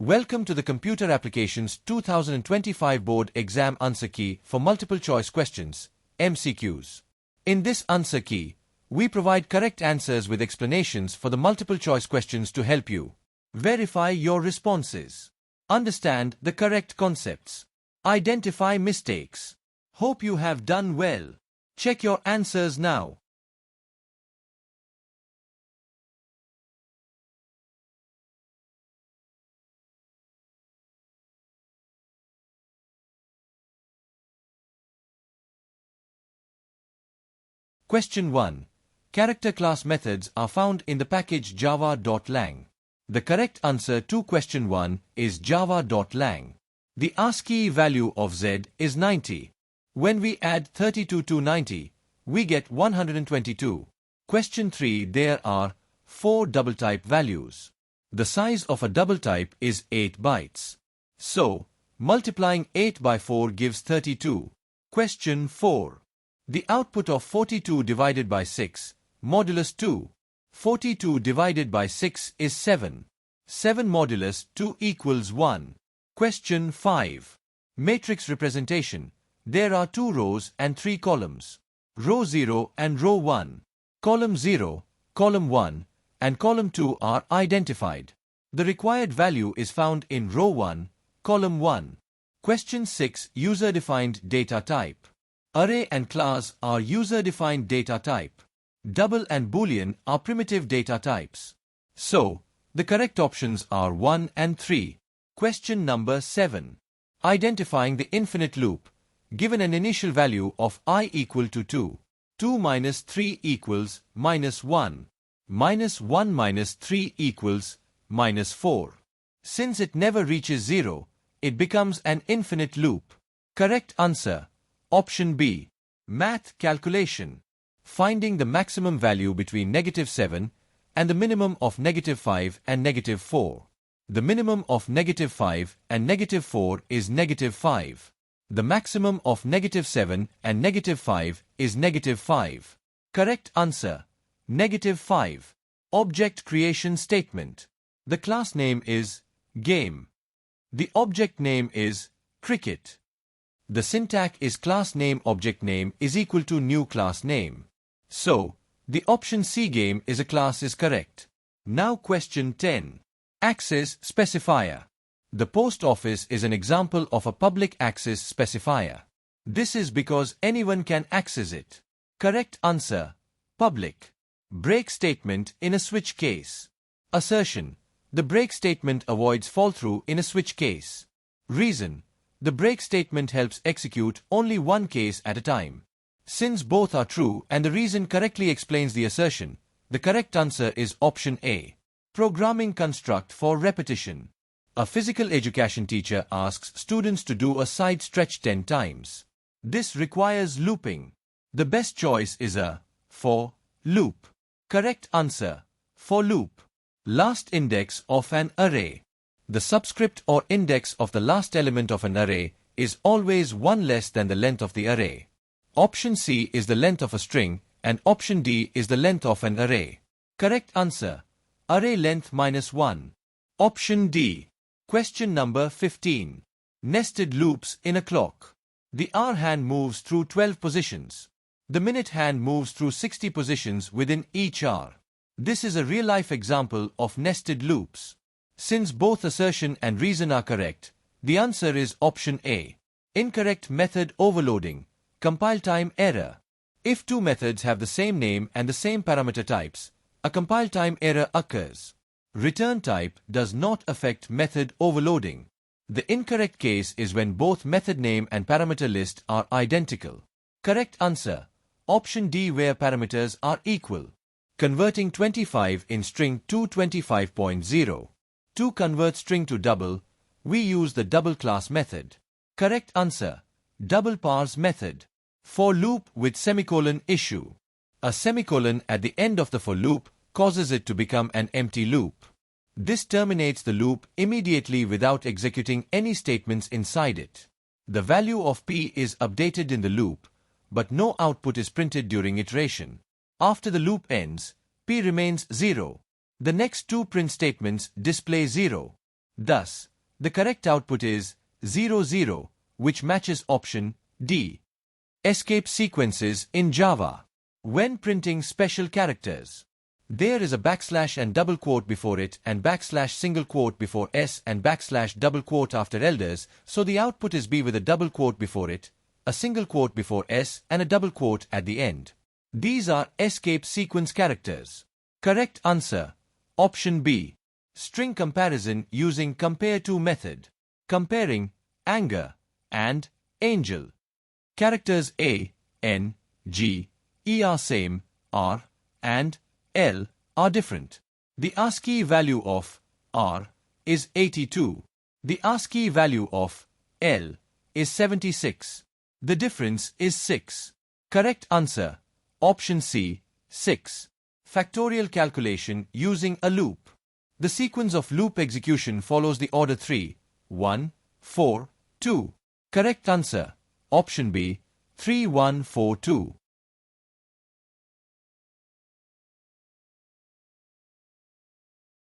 Welcome to the Computer Applications 2025 Board Exam Answer Key for Multiple Choice Questions, MCQs. In this answer key, we provide correct answers with explanations for the multiple choice questions to help you verify your responses, understand the correct concepts, identify mistakes. Hope you have done well. Check your answers now. Question 1. Character class methods are found in the package java.lang. The correct answer to question 1 is java.lang. The ASCII value of Z is 90. When we add 32 to 90, we get 122. Question 3. There are 4 double type values. The size of a double type is 8 bytes. So, multiplying 8 by 4 gives 32. Question 4. The output of 42 divided by 6, modulus 2. 42 divided by 6 is 7. 7 modulus 2 equals 1. Question 5. Matrix representation. There are 2 rows and 3 columns. Row 0 and row 1. Column 0, column 1, and column 2 are identified. The required value is found in row 1, column 1. Question 6. User-defined data type. Array and class are user-defined data type. Double and Boolean are primitive data types. So, the correct options are 1 and 3. Question number 7. Identifying the infinite loop. Given an initial value of I equal to 2. 2 minus 3 equals minus 1. Minus 1 minus 3 equals minus 4. Since it never reaches 0, it becomes an infinite loop. Correct answer. Option B. Math calculation. Finding the maximum value between -7 and the minimum of -5 and -4. The minimum of -5 and -4 is -5. The maximum of -7 and -5 is -5. Correct answer. -5. Object creation statement. The class name is game. The object name is cricket. The syntax is class name object name is equal to new class name. So, the option C game is a class is correct. Now question 10. Access specifier. The post office is an example of a public access specifier. This is because anyone can access it. Correct answer. Public. Break statement in a switch case. Assertion. The break statement avoids fall-through in a switch case. Reason. The break statement helps execute only one case at a time. Since both are true and the reason correctly explains the assertion, the correct answer is option A. Programming construct for repetition. A physical education teacher asks students to do a side stretch 10 times. This requires looping. The best choice is a for loop. Correct answer. For loop. Last index of an array. The subscript or index of the last element of an array is always one less than the length of the array. Option C is the length of a string and option D is the length of an array. Correct answer. Array length minus 1. Option D. Question number 15. Nested loops in a clock. The hour hand moves through 12 positions. The minute hand moves through 60 positions within each hour. This is a real-life example of nested loops. Since both assertion and reason are correct, the answer is option A. Incorrect method overloading. Compile time error. If two methods have the same name and the same parameter types, a compile time error occurs. Return type does not affect method overloading. The incorrect case is when both method name and parameter list are identical. Correct answer. Option D where parameters are equal. Converting 25 in string to 25.0. To convert string to double, we use the double class method. Correct answer. Double parse method. For loop with semicolon issue. A semicolon at the end of the for loop causes it to become an empty loop. This terminates the loop immediately without executing any statements inside it. The value of P is updated in the loop, but no output is printed during iteration. After the loop ends, P remains 0. The next two print statements display 0. Thus, The correct output is 0, 0, which matches option D. Escape sequences in Java. When printing special characters, there is a backslash and double quote before it and backslash single quote before S and backslash double quote after elders, so the output is B with a double quote before it, a single quote before S and a double quote at the end. These are escape sequence characters. Correct answer, option B. String comparison using compare to method. Comparing anger and angel. Characters A, N, G, E are same, R, and L are different. The ASCII value of R is 82. The ASCII value of L is 76. The difference is 6. Correct answer, option C, 6. Factorial calculation using a loop. The sequence of loop execution follows the order 3, 1, 4, 2. Correct answer, option B, 3, 1, 4, 2.